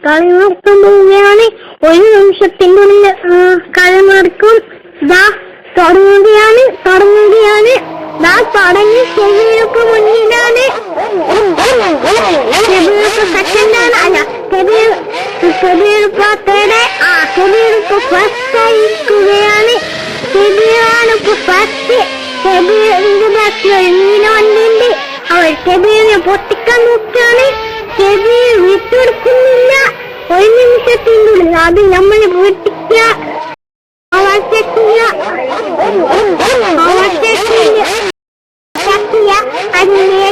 കളി നടക്കാൻ പോവുകയാണ്. 1 നിമിഷത്തിനുള്ളിൽ കളി നടക്കും. തുടങ്ങുകയാണ്. ദാ തുടങ്ങി. ഷെബീർക്ക് മുന്നിലാണ്. ഷെബീർക്ക് സെക്കൻഡാണ്. അല്ല, ഷെബീർക്ക് തേടെ. ഷെബീർക്ക് ഫസ്റ്റ് ആയിരിക്കുകയാണ്. ഷെബീറാണ് ഇപ്പൊ ഫസ്റ്റ്. ഷെബീറിന്റെ ബാക്കിൽ ഒരു നീല വണ്ടിയുണ്ട്. അവർ ഷെബീറിനെ പൊട്ടിക്കാൻ നോക്കുകയാണ്. ഷെബീർ വിട്ടുകൊടുക്കുന്നില്ല. 1 നിമിഷത്തിനുള്ളിൽ അത് നമ്മൾ പൊട്ടിക്കുക. അതിനെ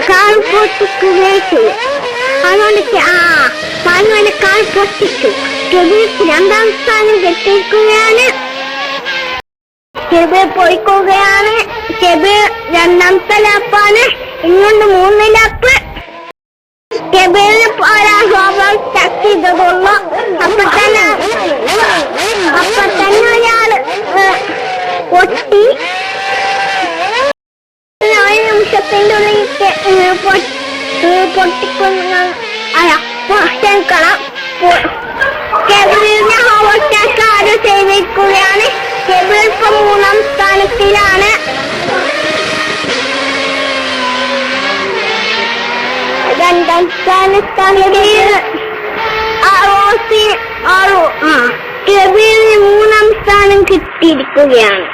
കാൽ പൊട്ടിക്കുകയും ചെയ്യും. അതുകൊണ്ട് കാൽ പൊട്ടിച്ചു. ഷെബീർക്ക് 2ാം സ്ഥാനം കെട്ടിയിരിക്കുകയാണ്. ഷെബീർ പോയിക്കുകയാണ്. ഷെബീർ 2ാമത്തെ ലാപ്പാണ്. ഇങ്ങോട്ട് 3 ലാപ്പ്. ഷെബീറിന് സ്റ്റാർട്ട് ചെയ്തതുള്ളൂ. അപ്പൊ തന്നെ ഒരാള് പൊട്ടി. 1 നിമിഷത്തിന്റെ ഉള്ളിൽ പൊട്ടിക്കുന്ന ക്ഷമിക്കണം. ഷെബീറിനെ ഓവർടേക്ക് ആരും ചെയ്തിരിക്കുകയാണ്. ഷെബീർ ഇപ്പൊ 3ാം സ്ഥാനത്തിലാണ്. 2ാം സ്ഥാനത്താണ് ഷെബീറിന് 3ാം സ്ഥാനം കിട്ടിയിരിക്കുകയാണ്.